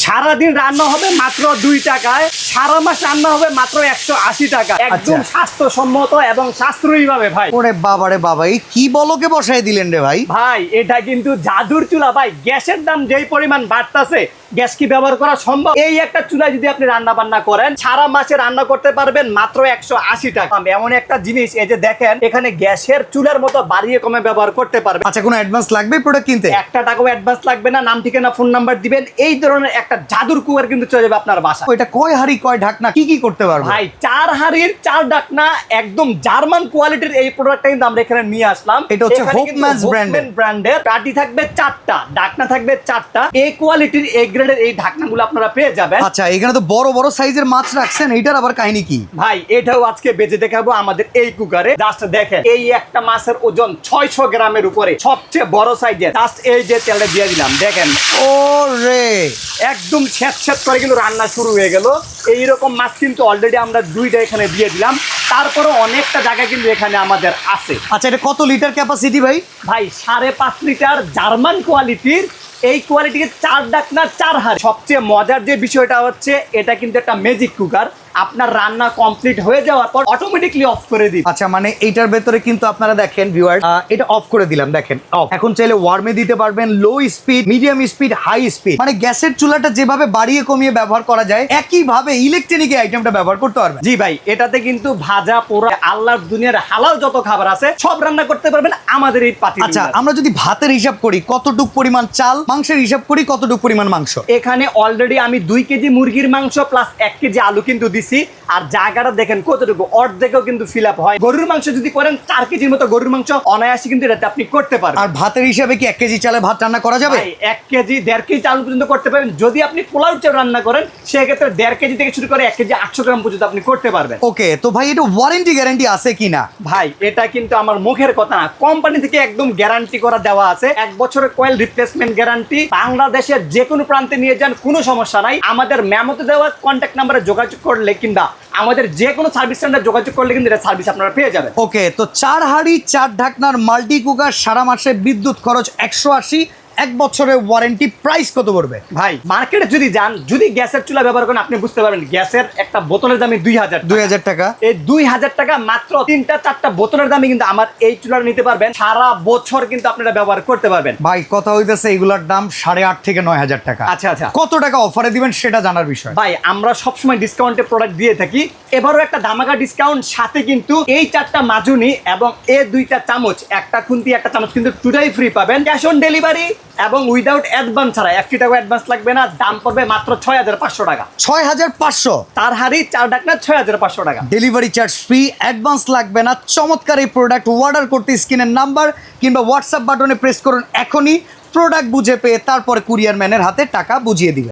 সারাদিন রান্না হবে মাত্র 2 টাকায়, সারা মাস রান্না হবে মাত্র 180 টাকা। একদম স্বাস্থ্যসম্মত এবং সাশ্রয়ী ভাবে ভাই। ওরে বাবা রে বাবা, এই কি বলকে বসাই দিলেন রে ভাই? ভাই এটা কিন্তু জাদুর চুলা ভাই। গ্যাসের দাম যেই পরিমাণ বাড়তাছে, গ্যাস কি ব্যবহার করা সম্ভব? এই একটা চুলা যদি আপনি রান্না বান্না করেন, সারা মাসে রান্না করতে পারবেন মাত্র 180 টাকা। এমন একটা জিনিস, এই যে দেখেন এখানে গ্যাসের চুলার মতো বাড়িয়ে কমে ব্যবহার করতে পারবেন। আচ্ছা, কোনো অ্যাডভান্স লাগবে প্রোডাক্ট কিনতে? 1 টাকাও অ্যাডভান্স লাগবে না। নাম ঠিকানা ফোন নাম্বার দিবেন, এই ধরনের একটা জাদুর কুকার কিন্তু চলে যাবে আপনার বাসা। ওইটা কয় হাড়ি কয় ঢাকনা কি কি করতে পারবে ভাই? 4 হাড়ির 4 ঢাকনা, একদম জার্মান কোয়ালিটির এই প্রোডাক্টটা কিন্তু আমরা এখানে নিয়ে আসলাম। এটা হচ্ছে হোপম্যান ব্র্যান্ডের। কাঠি থাকবে 4টা, ঢাকনা থাকবে 4টা। এই কোয়ালিটির এই গ্রেডের এই ঢাকনাগুলো আপনারা পেয়ে যাবেন। আচ্ছা, এখানে তো বড় বড় সাইজের মাছ রাখছেন, এইটার আবার কাহিনী কি? ভাই এটাও আজকে বেজে দেখাবো আমাদের এই কুকারে। জাস্ট দেখেন, এই একটা মাছের ওজন 600 গ্রামের উপরে, সবচেয়ে বড় সাইজের। জাস্ট এই যে তেলটা দিয়ে দিলাম, দেখেন ওরে একদম ছ্যাঁত করে কিন্তু রান্না শুরু হয়ে গেল। এইরকম মাছ কিন্তু অলরেডি আমরা 2টা এখানে দিয়ে দিলাম। তারপরে অনেকটা জায়গা কিন্তু এখানে আমাদের আছে। আচ্ছা, এটা কত লিটার ক্যাপাসিটি ভাই? ভাই 5.5 লিটার জার্মান কোয়ালিটির। এই কোয়ালিটিকে 4 ঢাকনা 4 হাড়ি। সবচেয়ে মজার যে বিষয়টা হচ্ছে, এটা কিন্তু একটা ম্যাজিক কুকার। আপনার রান্না কমপ্লিট হয়ে যাওয়ার পর অটোমেটিকলি অফ করে দিই। আচ্ছা, মানে এইটার ভেতরে কিন্তু আপনারা দেখেন ভিউয়ার, এটা অফ করে দিলাম, দেখেন অফ। এখন চাইলে ওয়ার্মে দিতে পারবেন, low speed, medium speed, high speed. মানে গ্যাসের চুলাটা যেভাবে বাড়িয়ে কমিয়ে ব্যবহার করা যায়, একই ভাবে ইলেকট্রনিক আইটেমটা ব্যবহার করতে পারবেন। জি ভাই, এটাতে কিন্তু ভাজা পোড়া আল্লাহর দুনিয়ার হালাল যত খাবার আছে সব রান্না করতে পারবেন আমাদের এই পাতিলে। আচ্ছা, আমরা যদি ভাতের হিসাব করি কতটুক পরিমাণ চাল, মাংসের হিসাব করি কতটুক পরিমাণ মাংস? এখানে অলরেডি আমি 2 কেজি মুরগির মাংস প্লাস 1 কেজি আলু কিন্তু দিছি। আর জায়গাটা দেখেন কতটুকু, অর্ধেকও কিন্তু ফিল আপ হয়। গরুর মাংস যদি করেন 4 কেজির মতো গরুর মাংস অনায়াসে কিন্তু এটাতে আপনি করতে পারবেন। আর ভাতের হিসাবে কি 1 কেজি চালে ভাত রান্না করা যাবে? 1 কেজি 1.5 কেজি চাল পর্যন্ত করতে পারবেন। যদি আপনি পোলাও চাল রান্না করেন, সেক্ষেত্রে 1.5 কেজি থেকে শুরু করে 1 কেজি 800 গ্রাম পর্যন্ত আপনি করতে পারবেন। ওকে, তো ভাই এটা ওয়ারেন্টি গ্যারান্টি আছে কিনা? ভাই এটা কিন্তু আমার মুখের কথা না, কোম্পানি থেকে একদম গ্যারান্টি করা দেওয়া আছে। 1 বছরের কয়েল রিপ্লেসমেন্ট গ্যারান্টি। বাংলাদেশের যে কোনো প্রান্তে নিয়ে যান, কোনো সমস্যা নাই। আমাদের মেমোতে দেওয়া কন্ট্যাক্ট নাম্বারে যোগাযোগ করলে কিংবা আমাদের যে কোনো সার্ভিস সেন্টার যোগাযোগ করলে কিন্তু এটা সার্ভিস আপনারা পেয়ে যাবেন। ওকে, তো 4 হাড়ি 4 ঢাকনার মাল্টি কুকার, সারা মাসে বিদ্যুৎ খরচ 180, 1 বছরের ওয়ারেন্টি, প্রাইস কত পড়বে? ভাই মার্কেটে যদি যান, যদি গ্যাসের চুলা ব্যবহার করেন, আপনি বুঝতে পারবেন গ্যাসের একটা বোতলের দামই 2000 টাকা। এই 2000 টাকা মাত্র 3টা 4টা বোতলের দামে কিন্তু আমার এই চুলাটা নিতে পারবেন। সারা বছর কিন্তু আপনারা ব্যবহার করতে পারবেন। ভাই কথা হইতেছে এগুলোর দাম 8,500 থেকে 9,000 টাকা। আচ্ছা আচ্ছা, কত টাকা অফারে দিবেন সেটা জানার বিষয়। ভাই আমরা সবসময় ডিসকাউন্টে প্রোডাক্ট দিয়ে থাকি। এবারও একটা ধামাকা ডিসকাউন্ট, সাথে কিন্তু এই 4টা মাজুনি এবং এই 2টা চামচ, একটা খুন্তি একটা চামচ কিন্তু দুটাই ফ্রি পাবেন। ক্যাশ অন ডেলিভারি এবং উইদাউট অ্যাডভান্স ছাড়া, 1 টাকা অ্যাডভান্স লাগবে না। দাম পড়বে মাত্র 6500 টাকা। 6500? 4 হাড়ি 4 ঢাকনা 6500 টাকা। ডেলিভারি চার্জ ফ্রি, অ্যাডভান্স লাগবে না। চমৎকার এই প্রোডাক্ট অর্ডার করতে স্ক্রিনের নাম্বার কিংবা হোয়াটসঅ্যাপ বাটনে প্রেস করুন এখনই। প্রোডাক্ট বুঝে পেয়ে তারপরে কুরিয়ার ম্যানের হাতে টাকা বুঝিয়ে দিবেন।